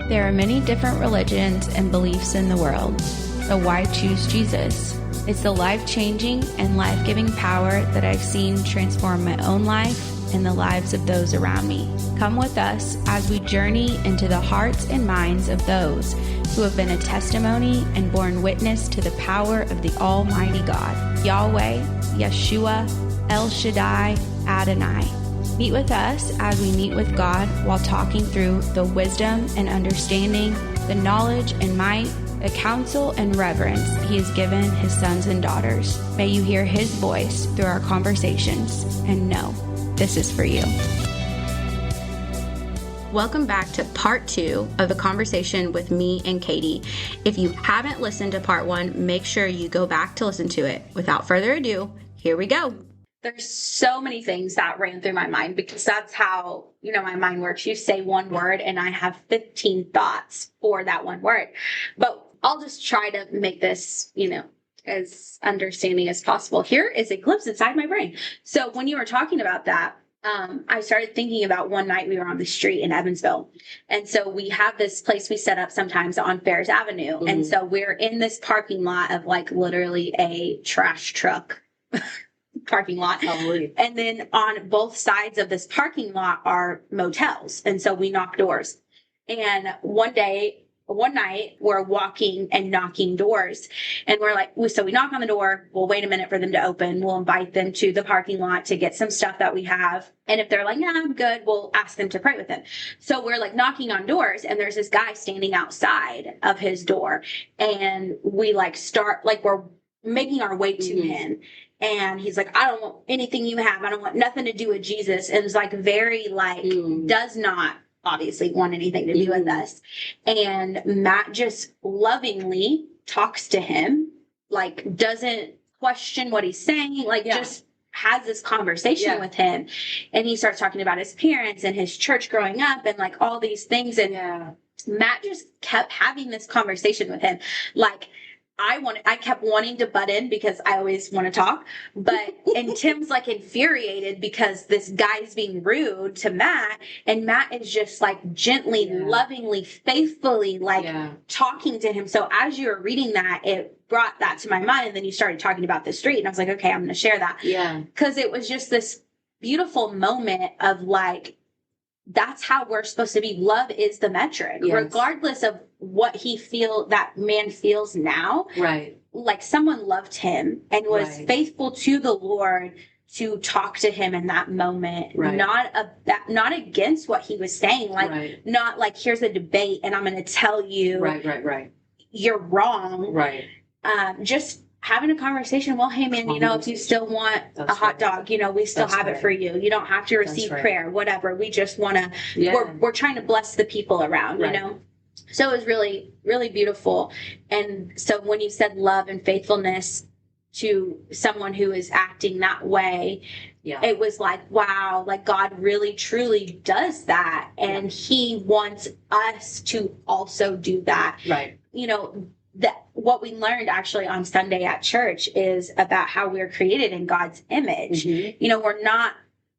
There are many different religions and beliefs in the world, so why choose Jesus? It's the life-changing and life-giving power that I've seen transform my own life and the lives of those around me. Come with us as we journey into the hearts and minds of those who have been a testimony and borne witness to the power of the Almighty God, Yahweh, Yeshua, El Shaddai, Adonai. Meet with us as we meet with God while talking through the wisdom and understanding, the knowledge and might, the counsel and reverence He has given His sons and daughters. May you hear His voice through our conversations and know this is for you. Welcome back to part 2 of the conversation with me and Kady. If you haven't listened to part 1, make sure you go back to listen to it. Without further ado, here we go. There's so many things that ran through my mind because that's how, my mind works. You say one word and I have 15 thoughts for that one word. But I'll just try to make this, as understanding as possible. Here is a glimpse inside my brain. So when you were talking about that, I started thinking about one night we were on the street in Evansville. And so we have this place we set up sometimes on Fairs Avenue. Mm-hmm. And so we're in this parking lot of literally a trash truck parking lot. Probably. And then on both sides of this parking lot are motels. And so we knock doors. And one night we're walking and knocking doors and so we knock on the door. We'll wait a minute for them to open. We'll invite them to the parking lot to get some stuff that we have. And if they're like, yeah, I'm good, we'll ask them to pray with them. So we're knocking on doors and there's this guy standing outside of his door and we we're making our way to him. And he's like, I don't want anything you have. I don't want nothing to do with Jesus. And it's very does not obviously want anything to do with us. And Matt just lovingly talks to him, doesn't question what he's saying, just has this conversation with him. And he starts talking about his parents and his church growing up and all these things. And Matt just kept having this conversation with him. I kept wanting to butt in because I always want to talk, and Tim's infuriated because this guy's being rude to Matt, and Matt is just gently, lovingly, faithfully, talking to him. So as you were reading that, it brought that to my mind, and then you started talking about the street, and I was like, okay, I'm going to share that. Yeah. Because it was just this beautiful moment of that's how we're supposed to be. Love is the metric, regardless of what that man feels now. Right. Someone loved him and was faithful to the Lord to talk to him in that moment. Right. Not against what he was saying. Not here's a debate and I'm going to tell you. Right. You're wrong. Right. Just having a conversation. Well, hey man, if you still want a hot dog, we still have it for you. You don't have to receive prayer, whatever. We just want to, we're trying to bless the people around, So it was really, really beautiful. And so when you said love and faithfulness to someone who is acting that way, it was wow, God really, truly does that. And He wants us to also do that. Right. That what we learned actually on Sunday at church is about how we're created in God's image. Mm-hmm. We're not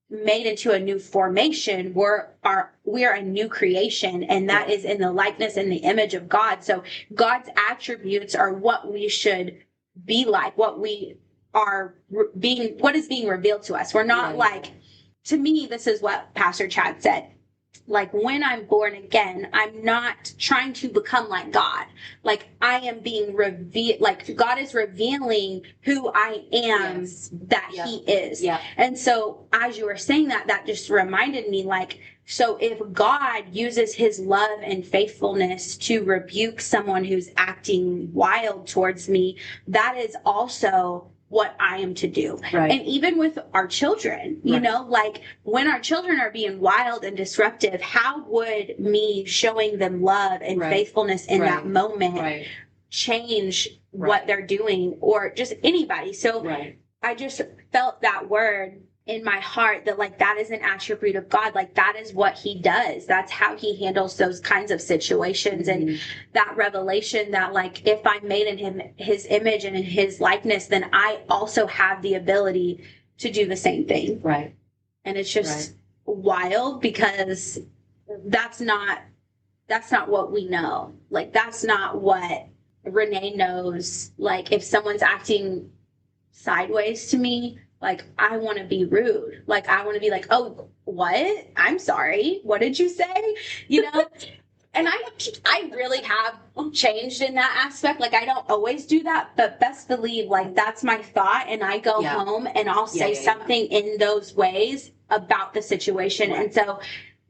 made into a new formation. We are a new creation, and that is in the likeness and the image of God. So God's attributes are what we should be like, what we are being, what is being revealed to us. We're not to me, this is what Pastor Chad said. When I'm born again, I'm not trying to become like God. I am being revealed, God is revealing who I am, He is. Yeah. And so as you were saying that just reminded me, so if God uses His love and faithfulness to rebuke someone who's acting wild towards me, that is also what I am to do. Right. And even with our children, when our children are being wild and disruptive, how would me showing them love and faithfulness in that moment change what they're doing, or just anybody? So I just felt that word in my heart that that is an attribute of God. That is what He does. That's how He handles those kinds of situations. Mm-hmm. And that revelation that if I'm made in His image and in His likeness, then I also have the ability to do the same thing. Right. And it's just wild because that's not that's not what we know. Like, that's not what Rene knows. Like, if someone's acting sideways to me, like, I want to be rude. Like, I want to be like, oh, what? I'm sorry. What did you say? You know? And I really have changed in that aspect. Like, I don't always do that, but best believe, like, that's my thought. And I go home and I'll say something in those ways about the situation. Right. And so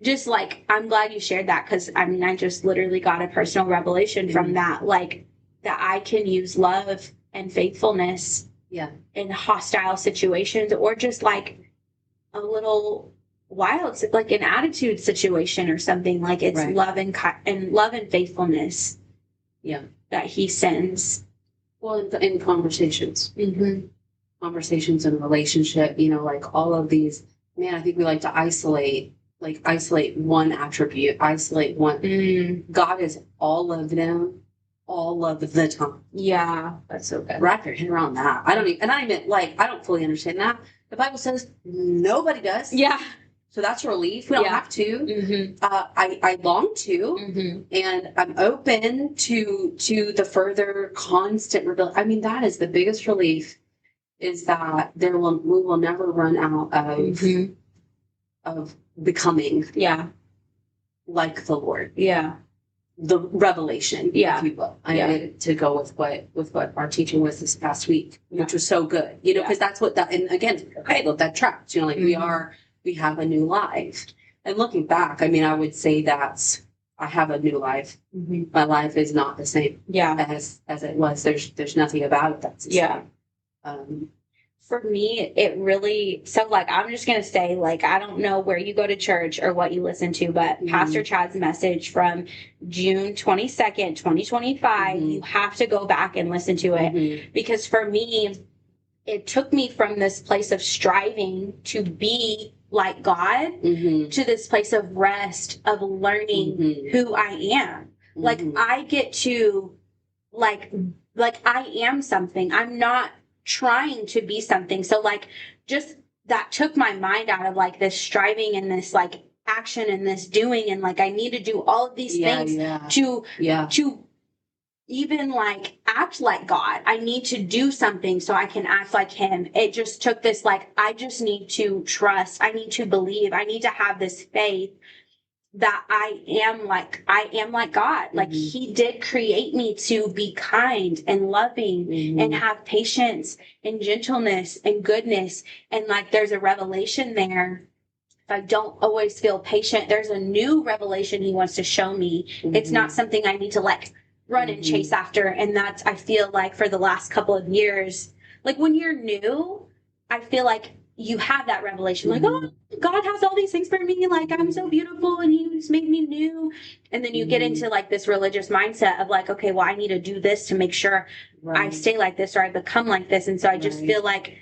just like, I'm glad you shared that, because I mean, I just literally got a personal revelation from that, like, that I can use love and faithfulness in hostile situations, or just like a little wild, like an attitude situation or something. Like, it's love and love and faithfulness that he sends. Well, in conversations, conversations and relationship, you know, like all of these, man, I think we like to isolate one attribute, isolate one. God is all of them, all of the time. Yeah, that's so good. Wrap your head around that. I don't fully understand that. The Bible says nobody does. Yeah. So that's a relief. We don't have to. I long to, and I'm open to the further constant rebellion. I mean, that is the biggest relief, is that we will never run out of becoming like the Lord. Yeah. The revelation, if you will. I needed to go with what our teaching was this past week, which was so good. You know, because that's what that, and again, I love that track. You know, like we have a new life. And looking back, I mean, I would say that I have a new life. My life is not the same as it was. There's nothing about it that's the same. For me, it really, so like, I'm just going to say, like, I don't know where you go to church or what you listen to, but Pastor Chad's message from June 22nd, 2025, you have to go back and listen to it. Because for me, it took me from this place of striving to be like God to this place of rest, of learning who I am. Like, I get to, like I am something. I'm not trying to be something. So like, just that took my mind out of like this striving and this like action and this doing, and like I need to do all of these things to even like act like God. I need to do something so I can act like him. It just took this, like, I just need to trust, I need to believe, I need to have this faith that I am like God. Like, he did create me to be kind and loving and have patience and gentleness and goodness. And like, there's a revelation there. If I don't always feel patient, there's a new revelation he wants to show me. It's not something I need to like run and chase after. And that's, I feel like for the last couple of years, like when you're new, I feel like you have that revelation, like, oh, God has all these things for me. Like, I'm so beautiful and he's made me new. And then you get into like this religious mindset of like, okay, well, I need to do this to make sure I stay like this or I become like this. And so I just feel like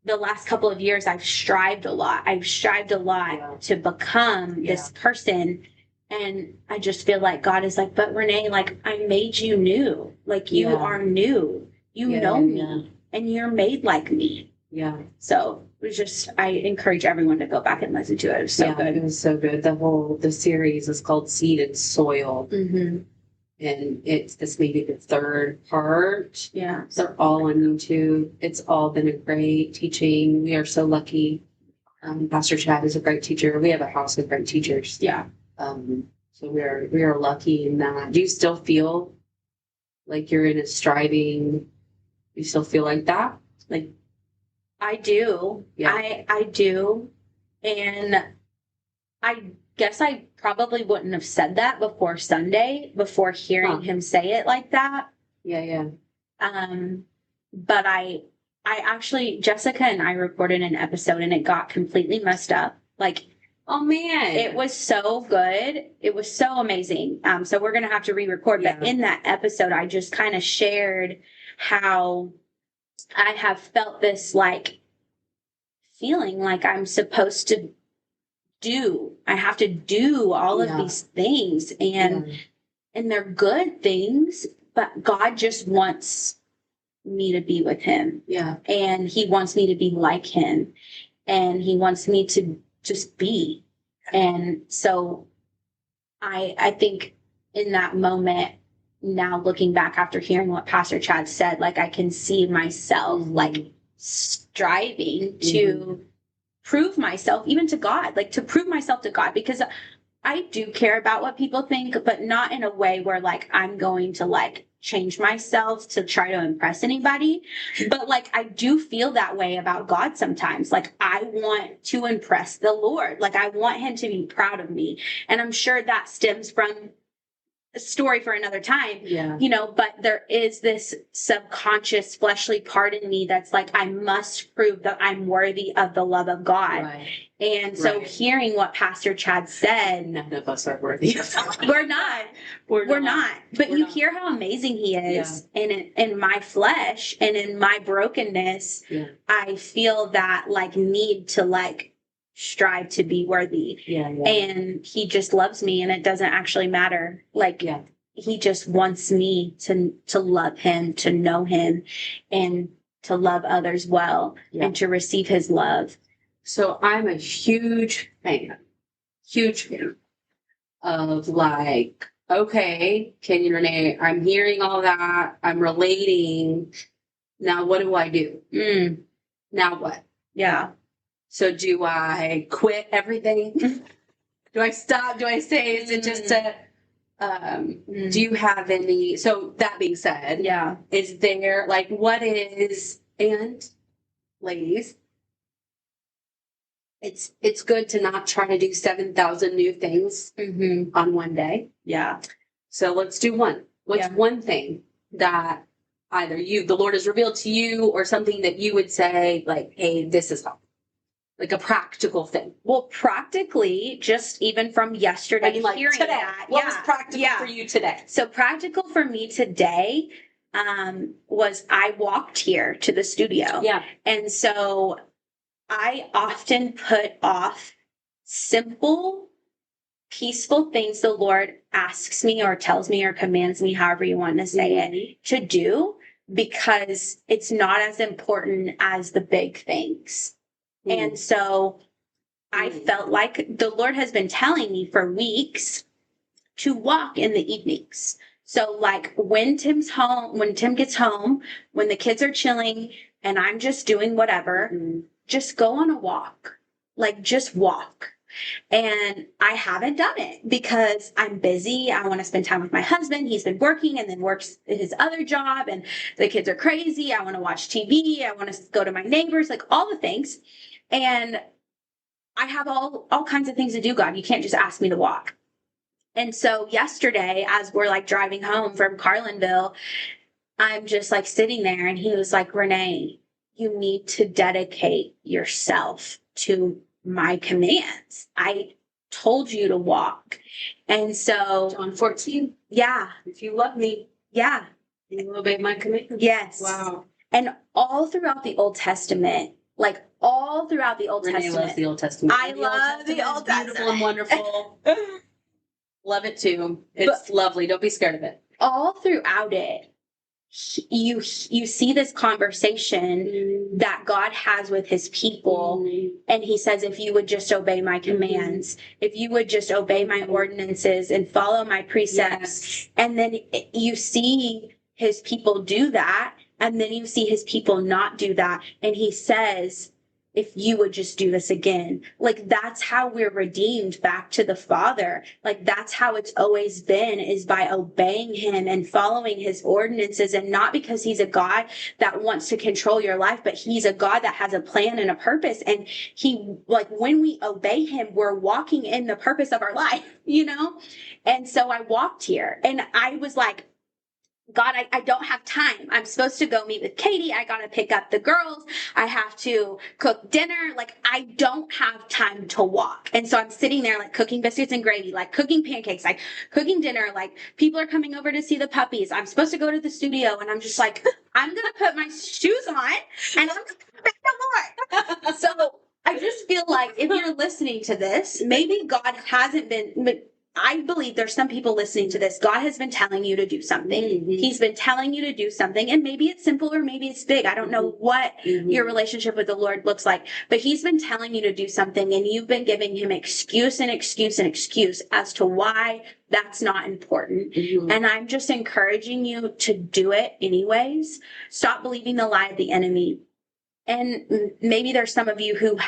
the last couple of years, I've strived a lot. To become this person. And I just feel like God is like, but Rene, like, I made you new. Like, you are new. You know me and you're made like me. Yeah. So it was just, I encourage everyone to go back and listen to it. It was so good. It was so good. The series is called Seed and Soil. And this may be the third part. Yeah. They're all on YouTube. It's all been a great teaching. We are so lucky. Pastor Chad is a great teacher. We have a house of great teachers. Yeah. So we are lucky in that. Do you still feel like you're in a striving? You still feel like that? Like, I do. Yeah. I do. And I guess I probably wouldn't have said that before Sunday, before hearing him say it like that. Yeah. But I actually, Jessica and I recorded an episode and it got completely messed up. Like, oh man, it was so good. It was so amazing. So we're going to have to re-record. But in that episode, I just kind of shared how I have felt this like feeling like I'm supposed to I have to do all of these things, and they're good things, but God just wants me to be with him. Yeah. And he wants me to be like him, and he wants me to just be. And so I think in that moment, now looking back after hearing what Pastor Chad said, like I can see myself like striving to prove myself even to God, like to prove myself to God, because I do care about what people think, but not in a way where like I'm going to like change myself to try to impress anybody. But like I do feel that way about God sometimes. Like I want to impress the Lord. Like I want him to be proud of me. And I'm sure that stems from a story for another time, you know, but there is this subconscious fleshly part in me that's like, I must prove that I'm worthy of the love of God. Right. And so hearing what Pastor Chad said, none of us are worthy of that. We're not. But you hear how amazing he is. And in my flesh and in my brokenness, I feel that like need to like strive to be worthy. And he just loves me, and it doesn't actually matter. Like he just wants me to love him, to know him, and to love others well, and to receive his love. So I'm a huge fan of like, okay, Kady, Rene, I'm hearing all that, I'm relating. Now what do I do? Now what? So do I quit everything? Do I stop? Do I say, is it just a, do you have any, so that being said, is there like, what is, and ladies, it's good to not try to do 7,000 new things on one day. So let's do one. What's one thing that either the Lord has revealed to you, or something that you would say like, hey, this is helpful? Like a practical thing. Well, practically, just even from yesterday, like hearing today, that. What was practical for you today? So practical for me today was I walked here to the studio. And so I often put off simple, peaceful things the Lord asks me or tells me or commands me, however you want to say it, to do, because it's not as important as the big things. And so I felt like the Lord has been telling me for weeks to walk in the evenings. So like when Tim gets home, when the kids are chilling and I'm just doing whatever, just go on a walk. Like just walk. And I haven't done it because I'm busy. I want to spend time with my husband. He's been working and then works his other job, and the kids are crazy. I want to watch TV. I want to go to my neighbors, like all the things. And I have all kinds of things to do, God. You can't just ask me to walk. And so yesterday, as we're like driving home from Carlinville, I'm just like sitting there, and he was like, Rene, you need to dedicate yourself to my commands. I told you to walk. And so John 14. If you love me. You will obey my commands. Yes. Wow. And all throughout the Old Testament, like all throughout the Old Renee Testament. loves the Old Testament. I love the Old Testament. Beautiful and wonderful. Love it too. It's lovely. Don't be scared of it. All throughout it, you see this conversation that God has with his people. And he says, if you would just obey my commands, if you would just obey my ordinances and follow my precepts. And then you see his people do that. And then you see his people not do that. And he says, if you would just do this again. Like that's how we're redeemed back to the Father. Like that's how it's always been, is by obeying him and following his ordinances. And not because he's a God that wants to control your life, but he's a God that has a plan and a purpose. And he, like when we obey him, we're walking in the purpose of our life, you know? And so I walked here and I was like, God, I don't have time. I'm supposed to go meet with Kady. I got to pick up the girls. I have to cook dinner. Like, I don't have time to walk. And so I'm sitting there, like, cooking biscuits and gravy, like, cooking pancakes, like, cooking dinner. Like, people are coming over to see the puppies. I'm supposed to go to the studio. And I'm just like, I'm going to put my shoes on and I'm going to pick the Lord. So I just feel like if you're listening to this, maybe God hasn't been... I believe there's some people listening to this. God has been telling you to do something. Mm-hmm. He's been telling you to do something, and maybe it's simple or maybe it's big. I don't know what your relationship with the Lord looks like, but he's been telling you to do something, and you've been giving him excuse and excuse and excuse as to why that's not important. And I'm just encouraging you to do it anyways. Stop believing the lie of the enemy. And maybe there's some of you who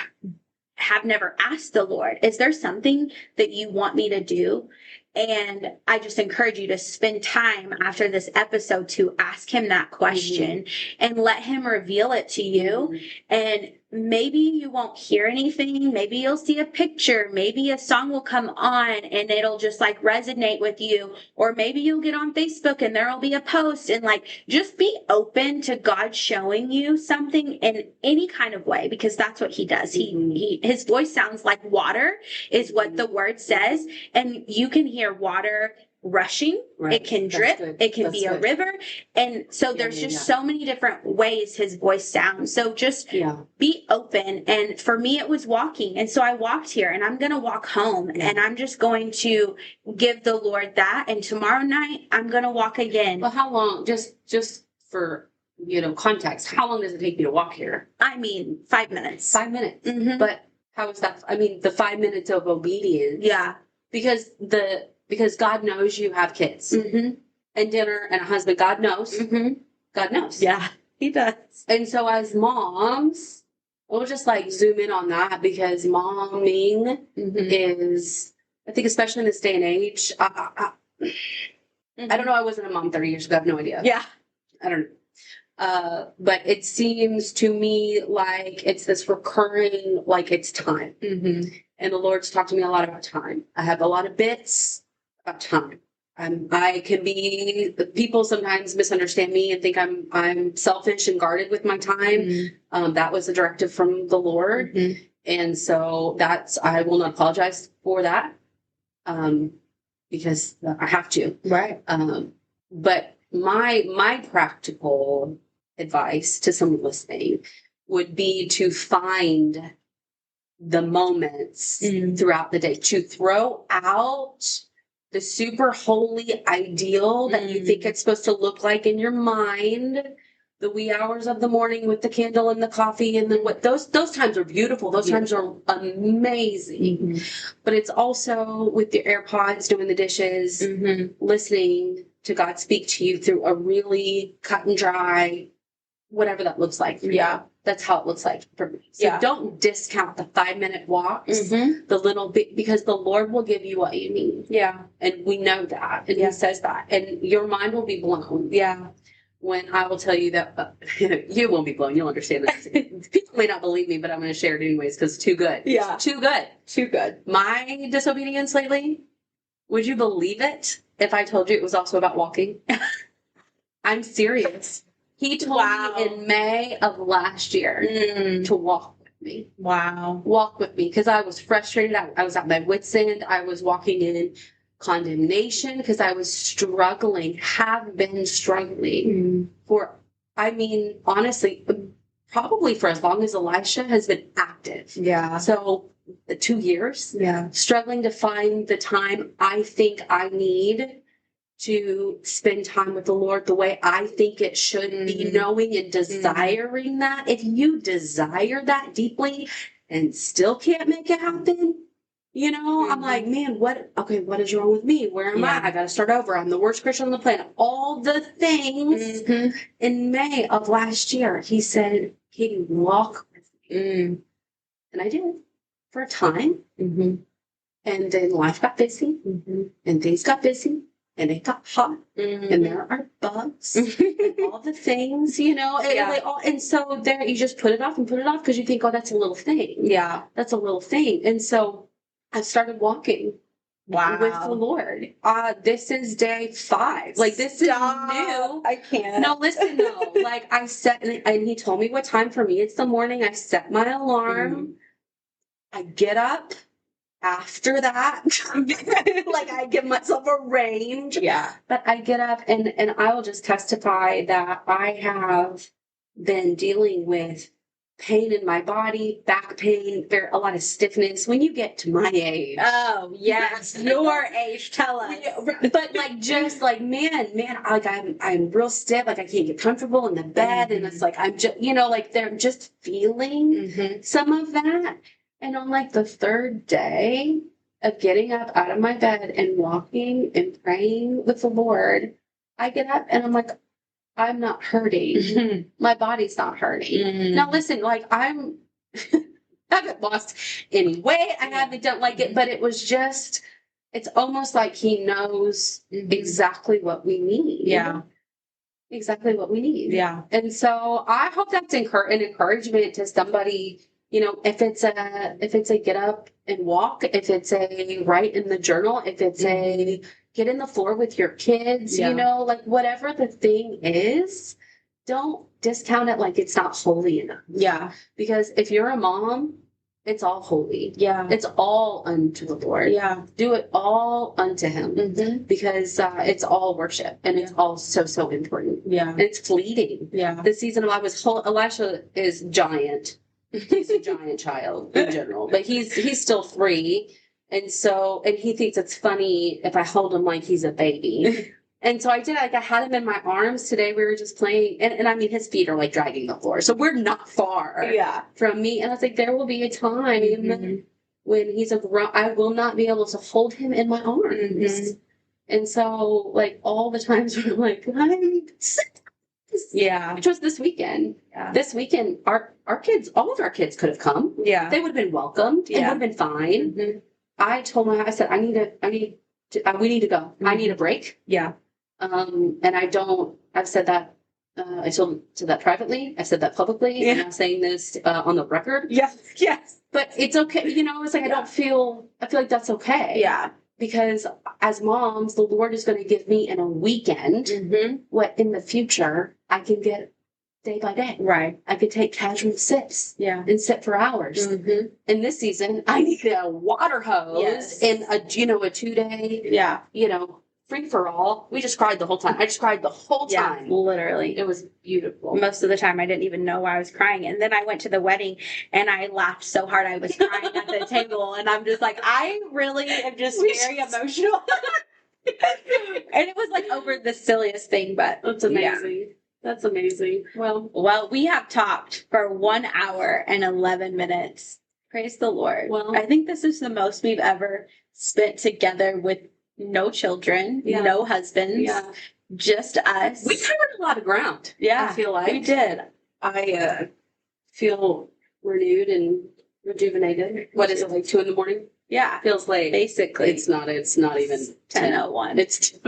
have never asked the Lord, is there something that you want me to do? And I just encourage you to spend time after this episode to ask him that question and let him reveal it to you. And maybe you won't hear anything. Maybe you'll see a picture. Maybe a song will come on and it'll just like resonate with you. Or maybe you'll get on Facebook and there'll be a post, and like, just be open to God showing you something in any kind of way, because that's what he does. His voice sounds like water is what the word says. And you can hear water rushing. Right. It can drip. It can be a river. And so there's just so many different ways his voice sounds. So just be open. And for me, it was walking. And so I walked here, and I'm going to walk home, and I'm just going to give the Lord that. And tomorrow night, I'm going to walk again. Well, how long, just for, context, how long does it take you to walk here? I mean, 5 minutes. 5 minutes. But how is that? I mean, the 5 minutes of obedience. Yeah. Because God knows you have kids and dinner and a husband. God knows. God knows. Yeah, he does. And so as moms, we'll just like zoom in on that, because momming is, I think, especially in this day and age, I don't know. I wasn't a mom 30 years ago. I have no idea. Yeah. I don't know. But it seems to me like it's this recurring, like it's time. And the Lord's talked to me a lot about time. I have a lot of bits about time. I can be, people sometimes misunderstand me and think I'm selfish and guarded with my time. That was a directive from the Lord. And so I will not apologize for that. Because I have to. Right. But my practical advice to someone listening would be to find the moments throughout the day, to throw out the super holy ideal that you think it's supposed to look like in your mind, the wee hours of the morning with the candle and the coffee, and then those times are beautiful. Those times are amazing. But it's also with your AirPods, doing the dishes, listening to God speak to you through a really cut and dry, whatever that looks like. Yeah. That's how it looks like for me. So don't discount the 5 minute walks, the little bit, because the Lord will give you what you need. Yeah. And we know that. And he says that. And your mind will be blown. Yeah. When I will tell you that, you won't be blown. You'll understand this. People may not believe me, but I'm going to share it anyways, because it's too good. Yeah. It's too good. Too good. My disobedience lately, would you believe it if I told you it was also about walking? I'm serious. He told me in May of last year to walk with me. Wow. Walk with me, because I was frustrated. I was at my wit's end. I was walking in condemnation because I was struggling, have been struggling for, I mean, honestly, probably for as long as Elisha has been active. Yeah. So 2 years. Yeah. Struggling to find the time I think I need to spend time with the Lord the way I think it should be, knowing and desiring that. If you desire that deeply and still can't make it happen, I'm like, man, what is wrong with me? Where am I? I got to start over. I'm the worst Christian on the planet. All the things. In May of last year, he said, Kady, walk with me. And I did for a time. And then life got busy and things got busy. And it got hot, and there are bugs, and all the things, and so there, you just put it off because you think, oh, that's a little thing. Yeah. That's a little thing. And so I started walking with the Lord. This is day 5. Like, this is new. I can't. No, listen, no. Like, I set, and he told me what time for me. It's the morning. I set my alarm. I get up. After that, like, I give myself a range. Yeah. But I get up and I will just testify that I have been dealing with pain in my body, back pain, a lot of stiffness when you get to my age. Oh, yes. Your age. Tell us. But like, just like, man, like I'm real stiff. Like I can't get comfortable in the bed. And it's like, I'm just, like they're just feeling some of that. And on like the third day of getting up out of my bed and walking and praying with the Lord, I get up and I'm like, I'm not hurting. My body's not hurting. Now listen, like I haven't lost any weight. I haven't done like it, but it was just, it's almost like he knows exactly what we need. Yeah. Exactly what we need. Yeah. And so I hope that's an encouragement to somebody, if it's a get up and walk, if it's a write in the journal, if it's a get in the floor with your kids, like whatever the thing is, don't discount it like it's not holy enough. Yeah. Because if you're a mom, it's all holy. Yeah. It's all unto the Lord. Yeah. Do it all unto him because it's all worship and it's all so, so important. Yeah. And it's fleeting. Yeah. The season of Elisha is giant. He's a giant child in general, but he's still 3. And he thinks it's funny if I hold him like he's a baby. And so I did, like I had him in my arms today. We were just playing and I mean, his feet are like dragging the floor. So we're not far from me. And I was like, there will be a time when he's I will not be able to hold him in my arms. And so like all the times where I'm like, I'm sick. Yeah. Which was this weekend. Yeah. This weekend, our kids, all of our kids could have come. Yeah. They would have been welcomed. Yeah. It would have been fine. I told I said, we need to go. I need a break. Yeah. And I've said that, I said that privately. I said that publicly. And I'm saying this on the record. Yes. Yes. But it's okay. It's like, I feel like that's okay. Yeah. Because as moms, the Lord is going to give me in a weekend what in the future I can get day by day. Right. I could take casual sips. Yeah. And sit for hours. In this season, I need a water hose and a 2-day. Yeah. Free for all. We just cried the whole time. I just cried the whole time. Yeah, literally. It was beautiful. Most of the time I didn't even know why I was crying. And then I went to the wedding and I laughed so hard I was crying at the table. And I'm just like, I really am just very emotional. And it was like over the silliest thing, but that's amazing. Yeah. That's amazing. Well, we have talked for 1 hour and 11 minutes. Praise the Lord. Well, I think this is the most we've ever spent together with no children, no husbands, just us. We covered a lot of ground. Yeah, I feel like we did. I feel renewed and rejuvenated. What is it, like 2 a.m? Yeah, feels late. Basically, it's not even 10:01. It's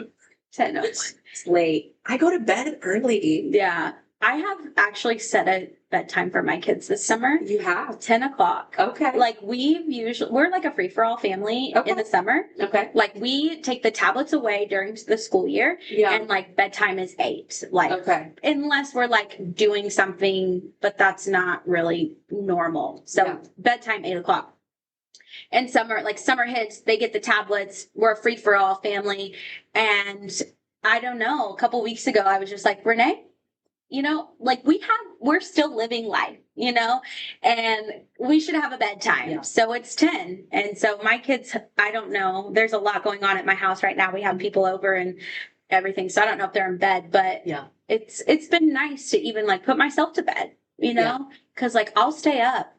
10:01. It's late. I go to bed early. Yeah, I have actually set a bedtime for my kids this summer. You have 10 o'clock. Okay. Like we're like a free for all family in the summer. Okay. Like we take the tablets away during the school year. Yeah. And like bedtime is 8. Like unless we're like doing something, but that's not really normal. So bedtime 8 o'clock. And summer hits, they get the tablets. We're a free for all family. And I don't know, a couple weeks ago I was just like, Rene, like we're still living life, and we should have a bedtime. Yeah. So it's 10. And so my kids, I don't know, there's a lot going on at my house right now. We have people over and everything. So I don't know if they're in bed, but it's been nice to even like put myself to bed, cause like I'll stay up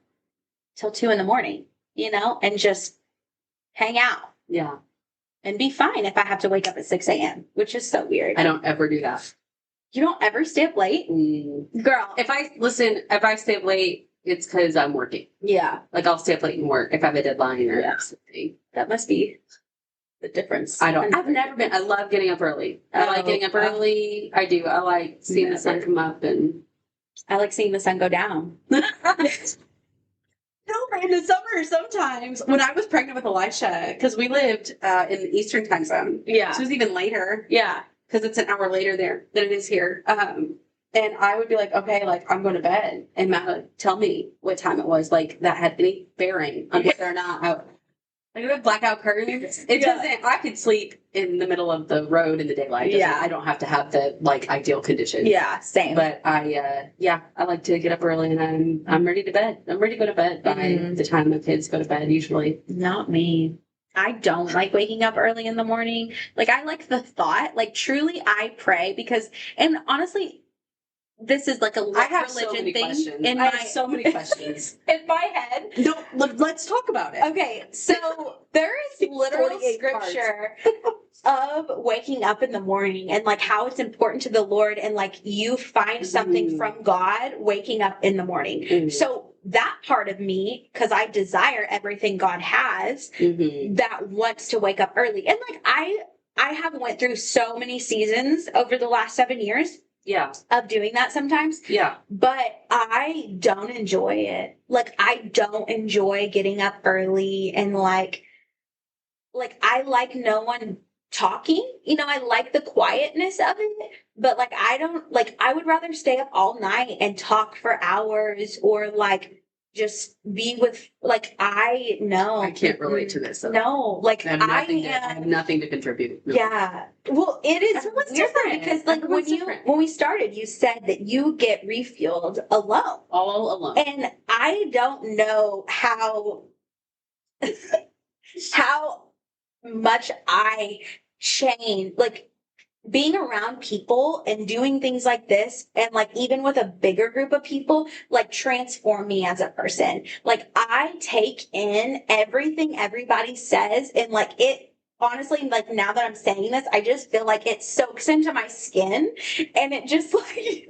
till 2 a.m, and just hang out. Yeah. And be fine if I have to wake up at 6 a.m, which is so weird. I don't ever do that. You don't ever stay up late? Girl. If I stay up late, it's because I'm working. Yeah. Like I'll stay up late and work if I have a deadline or something. That must be the difference. I've never been. I love getting up early. I like getting up early. I do. I like seeing the sun come up and I like seeing the sun go down. No, in the summer sometimes when I was pregnant with Elisha, because we lived in the Eastern time zone. Yeah. So it was even later. Yeah. Because it's an hour later there than it is here. And I would be like, okay, like I'm going to bed. And Matt would tell me what time it was. Like that had any bearing on whether or not Like we have blackout curtains. It doesn't. I could sleep in the middle of the road in the daylight. I don't have to have the like ideal conditions. Yeah, same. But I like to get up early, and I'm ready to bed. I'm ready to go to bed by the time the kids go to bed. Usually, not me. I don't like waking up early in the morning. Like I like the thought. Like truly, I pray because, and honestly, this is like a religion so many thing. Questions. I have so many questions in my head. No, let's talk about it. Okay, so there is literal scripture of waking up in the morning and like how it's important to the Lord, and like you find something from God waking up in the morning. So that part of me, because I desire everything God has, that wants to wake up early. And like I have went through so many seasons over the last 7 years. Yeah. Of doing that sometimes. Yeah. But I don't enjoy it. Like, I don't enjoy getting up early and like I like no one talking. You know, I like the quietness of it, but like, I don't, like, I would rather stay up all night and talk for hours or like, just be with, like, I can't relate to this. No, like I have nothing to contribute. No. Yeah. Well, it is different because like when we started, you said that you get refueled alone. All alone. And I don't know how much I change, like being around people and doing things like this, and like even with a bigger group of people, like transform me as a person. Like I take in everything everybody says, and like it honestly, like now that I'm saying this, I just feel like it soaks into my skin, and it just like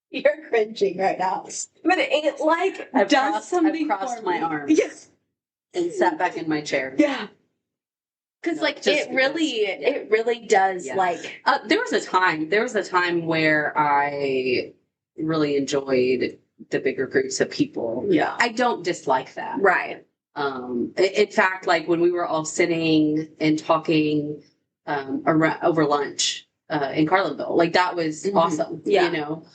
you're cringing right now, but it like I've crossed my arms. Yes. And sat back in my chair. Yeah. Because it really does like. There was a time where I really enjoyed the bigger groups of people. Yeah. I don't dislike that. Right. In fact, like when we were all sitting and talking over lunch in Carlinville, like that was awesome. Yeah. You know,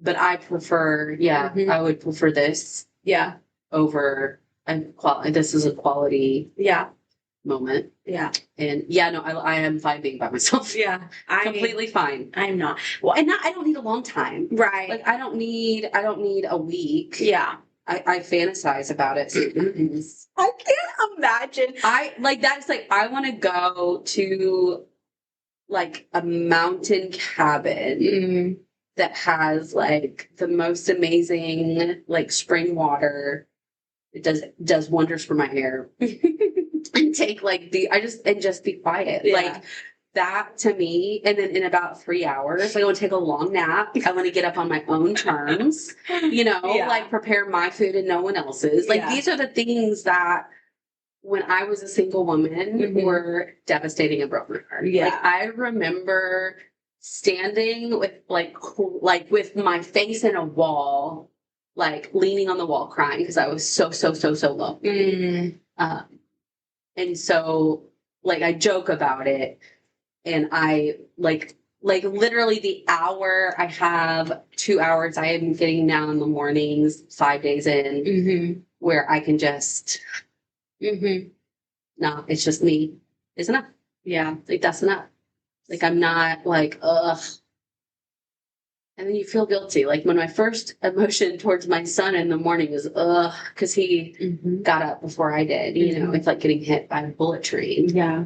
but I prefer, I would prefer this. Yeah. Over this is a quality. Yeah. Moment. Yeah. And I am fine being by myself. Yeah. Completely fine. I'm not. Well, and I don't need a long time. Right. Like I don't need a week. Yeah. I fantasize about it. I can't imagine. That's like, I want to go to like a mountain cabin that has like the most amazing like spring water. It does wonders for my hair. And take like and just be quiet. Yeah. Like that to me. And then in about 3 hours, I want to take a long nap. I want to get up on my own terms, like prepare my food and no one else's. Like these are the things that when I was a single woman were devastating and broke my heart. Yeah. Like I remember standing with like with my face in a wall, like leaning on the wall crying because I was so low. And so, like, I joke about it, and I, like literally the hour I have, 2 hours I am getting now in the mornings, 5 days in, where I can just, no, it's just me. It's enough. Yeah. Like, that's enough. Like, I'm not, like, ugh. And then you feel guilty. Like when my first emotion towards my son in the morning was, ugh, because he got up before I did. You know, it's like getting hit by a bullet train. Yeah.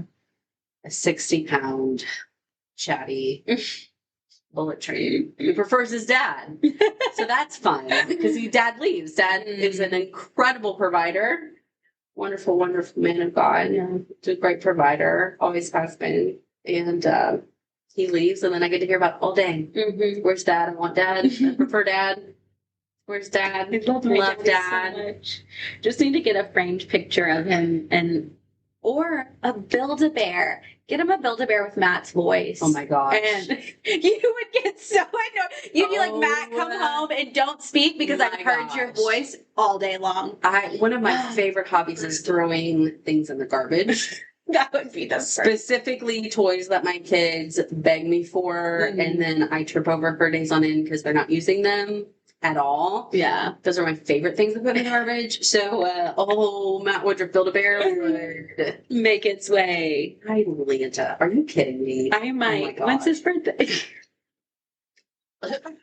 A 60-pound, chatty bullet train who prefers his dad. So that's fun because dad leaves. Dad is an incredible provider. Wonderful, wonderful man of God. Yeah. He's a great provider. Always has been. And, he leaves, and then I get to hear about all day. Where's dad? I want dad. I prefer dad. Where's dad? I love dad so much. Just need to get a framed picture of him or a Build-A-Bear. Get him a Build-A-Bear with Matt's voice. Oh my gosh. And you would get so annoyed. You'd be like, Matt, come home and don't speak because I've heard your voice all day long. One of my favorite hobbies is throwing things in the garbage. That would be the specifically toys that my kids beg me for, and then I trip over for days on end because they're not using them. at all. Yeah. Those are my favorite things to put in the garbage. So, Matt Woodruff Build-A-Bear would make its way. Atlanta. Are you kidding me? I might. When's his birthday?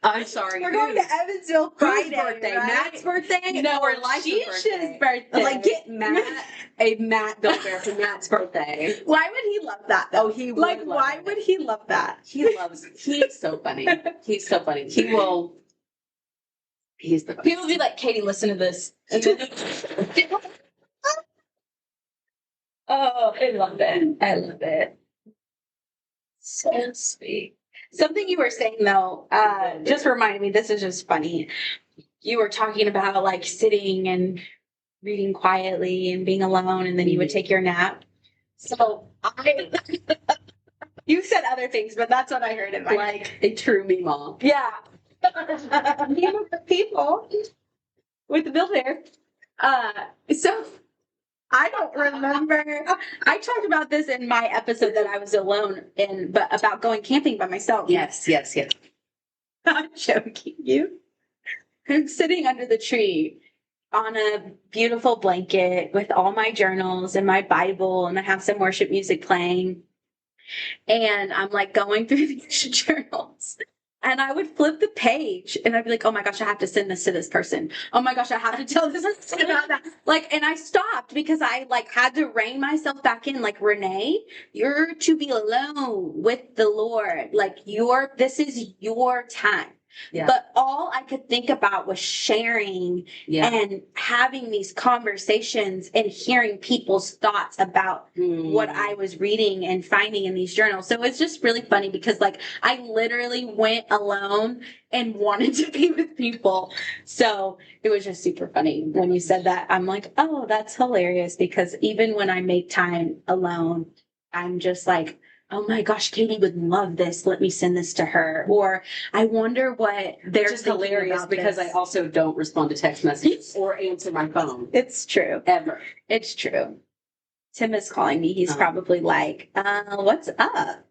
I'm sorry. We're going to Evansville Friday. Whose birthday? Right? Matt's birthday? No, or Elisha's Keisha's birthday? birthday. Like, get Matt a Matt Build-A-Bear for Matt's birthday. Why would he love that though? Oh, he would like, love why it. would he love that? He's so funny. He's so funny. He's the best. People will be like, Kady, listen to this. Oh, I love it. I love it. So sweet. Something you were saying though, just reminded me, this is just funny. You were talking about like sitting and reading quietly and being alone, and then you would take your nap. So you said other things, but that's what I heard in my Like a true me mom. Yeah. Name of the people with the Build-A-Bear. So I don't remember. I talked about this in my episode that I was alone in, but about going camping by myself. Yes. I'm joking you. I'm sitting under the tree on a beautiful blanket with all my journals and my Bible, and I have some worship music playing. And I'm like going through these journals. And I would flip the page and I'd be like, oh my gosh, I have to send this to this person. Oh my gosh, I have to tell this person about that. Like, and I stopped because I like had to rein myself back in. Like, Rene, you're to be alone with the Lord. Like, this is your time. Yeah. But all I could think about was sharing and having these conversations and hearing people's thoughts about what I was reading and finding in these journals. So it's just really funny because like I literally went alone and wanted to be with people. So it was just super funny when you said that. I'm like, oh, that's hilarious, because even when I make time alone, I'm just like, oh my gosh, Kady would love this. Let me send this to her. Or I wonder what they're Which is hilarious because I also don't respond to text messages or answer my phone. It's true. Ever. It's true. Tim is calling me. He's probably like, what's up?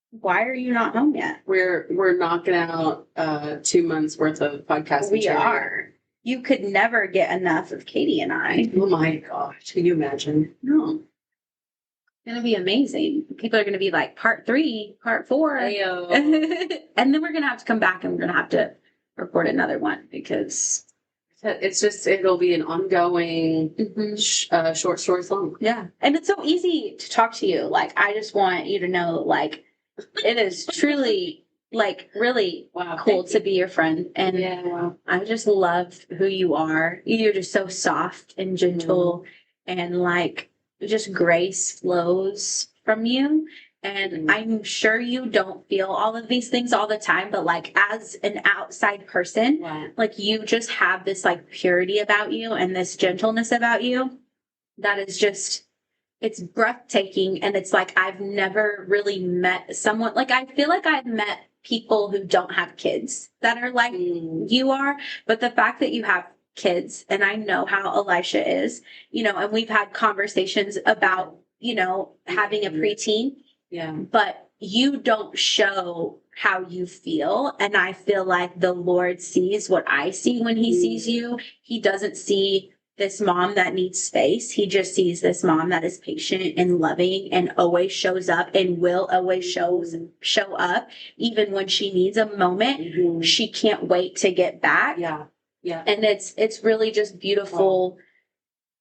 Why are you not home yet? We're knocking out 2 months worth of podcast We material. are. You could never get enough of Kady and I. Oh my gosh. Can you imagine? No. It's gonna be amazing. People are gonna be like, part 3, part 4. Ayo. And then we're gonna have to come back and we're gonna have to record another one because it'll be an ongoing short stories long. Yeah. And it's so easy to talk to you. Like, I just want you to know, like, it is truly, like, really cool to be your friend. And I just love who you are. You're just so soft and gentle and, like, just grace flows from you. And I'm sure you don't feel all of these things all the time, but like as an outside person, like you just have this like purity about you and this gentleness about you that is just, it's breathtaking. And it's like, I've never really met someone, like I feel like I've met people who don't have kids that are like you are, but the fact that you have kids, and I know how Elisha is, you know, and we've had conversations about, you know, having a preteen. Yeah. But you don't show how you feel. And I feel like the Lord sees what I see when he sees you. He doesn't see this mom that needs space. He just sees this mom that is patient and loving and always shows up and will always show up. Even when she needs a moment, she can't wait to get back. Yeah. Yeah. And it's really just beautiful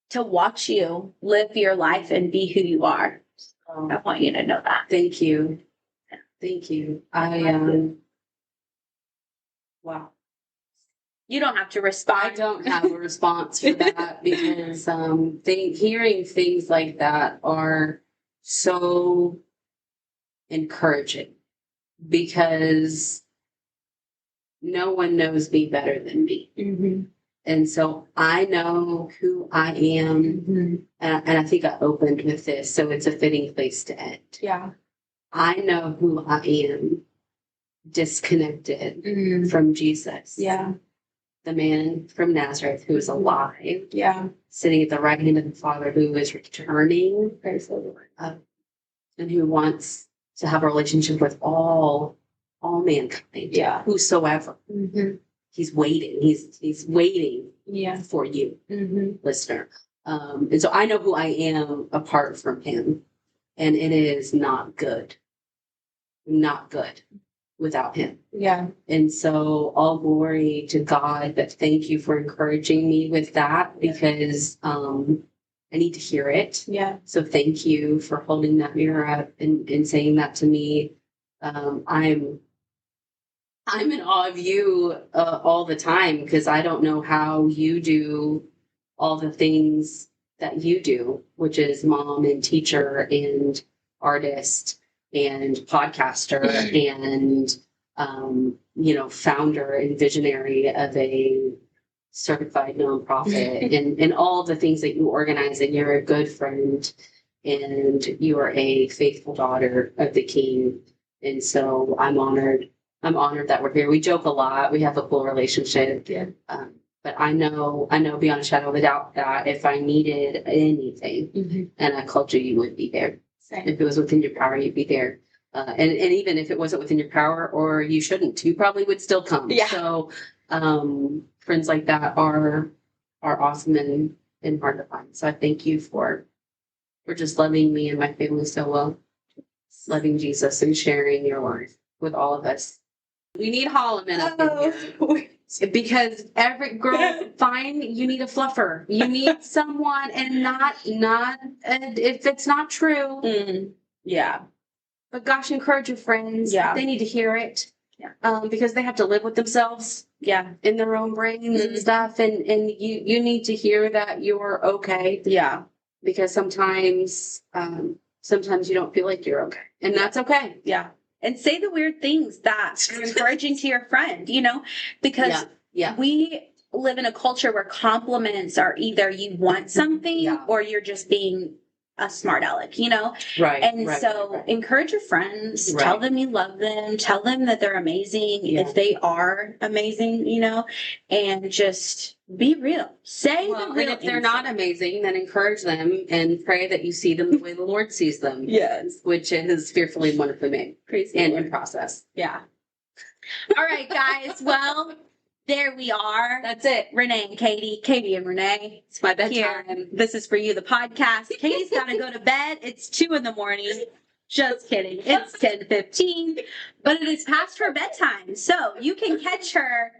to watch you live your life and be who you are. I want you to know that. Thank you. Thank you. Wow. You don't have to respond. I don't have a response for that because hearing things like that are so encouraging because no one knows me better than me. And so I know who I am. And I think I opened with this, so it's a fitting place to end. Yeah. I know who I am disconnected from Jesus. Yeah. The man from Nazareth who is alive. Yeah. Sitting at the right hand of the Father who is returning. Praise the Lord. And who wants to have a relationship with all mankind. Yeah. Whosoever. he's waiting. He's waiting for you, listener. And so I know who I am apart from him, and it is not good without him. Yeah. And so all glory to God, but thank you for encouraging me with that, because I need to hear it. Yeah. So thank you for holding that mirror up and saying that to me. I'm in awe of you all the time, because I don't know how you do all the things that you do, which is mom and teacher and artist and podcaster and founder and visionary of a certified nonprofit and all the things that you organize. And you're a good friend, and you are a faithful daughter of the King. And so I'm honored that we're here. We joke a lot. We have a cool relationship. Yeah. But I know beyond a shadow of a doubt that if I needed anything and I called you, you would be there. Same. If it was within your power, you'd be there. And even if it wasn't within your power, or you shouldn't, you probably would still come. Yeah. So friends like that are awesome and hard to find. So I thank you for just loving me and my family so well, loving Jesus and sharing your life with all of us. We need Holloman up in here. Because every girl, fine, you need a fluffer. You need someone, and not if it's not true. Yeah. But gosh, encourage your friends. Yeah. They need to hear it. Yeah. Because they have to live with themselves. Yeah. In their own brains and stuff. And you need to hear that you're okay. Yeah. Because sometimes you don't feel like you're okay. And that's okay. Yeah. And say the weird things that are encouraging to your friend, because we live in a culture where compliments are either you want something or you're just being a smart aleck, Right. And encourage your friends, tell them you love them, tell them that they're amazing if they are amazing, and just be real. Say the real. And if they're not amazing, then encourage them and pray that you see them the way the Lord sees them. Yes. Which is fearfully and wonderfully made. Praise and Lord. in process. Yeah. All right, guys. Well, there we are. That's it. Rene and Kady. Kady and Rene. It's my bedtime. Here. This is for you, the podcast. Kady's got to go to bed. It's 2 a.m. Just kidding. It's 10:15, but it is past her bedtime. So you can catch her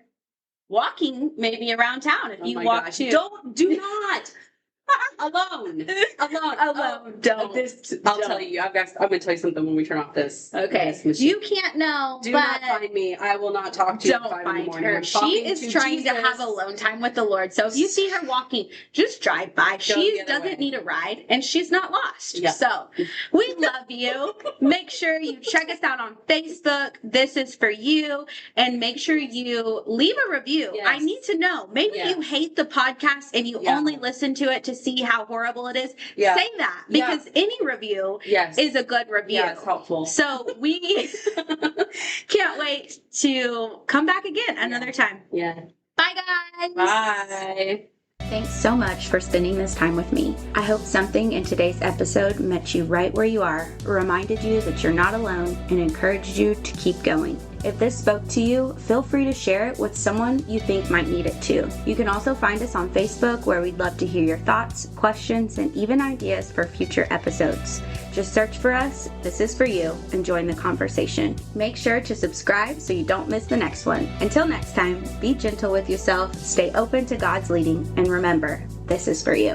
walking maybe around town if you walk to. Do not. Alone. Don't. I'll tell you. I'm going to tell you something when we turn off this. Okay. This You can't know. Do not find me. I will not talk to you. Don't find her. She is trying to have alone time with the Lord. So if you see her walking, just drive by. She doesn't need a ride, and she's not lost. Yeah. So we love you. Make sure you check us out on Facebook. This is for you. And make sure you leave a review. Yes. I need to know. Maybe you hate the podcast and you only listen to it to see how horrible it is. Yeah. Say that, because any review is a good review. Yeah, it's helpful. So we can't wait to come back again another time. Yeah. Bye, guys. Bye. Thanks so much for spending this time with me. I hope something in today's episode met you right where you are, reminded you that you're not alone, and encouraged you to keep going. If this spoke to you, feel free to share it with someone you think might need it too. You can also find us on Facebook, where we'd love to hear your thoughts, questions, and even ideas for future episodes. Just search for us, This Is For You, and join the conversation. Make sure to subscribe so you don't miss the next one. Until next time, be gentle with yourself, stay open to God's leading, and remember, this is for you.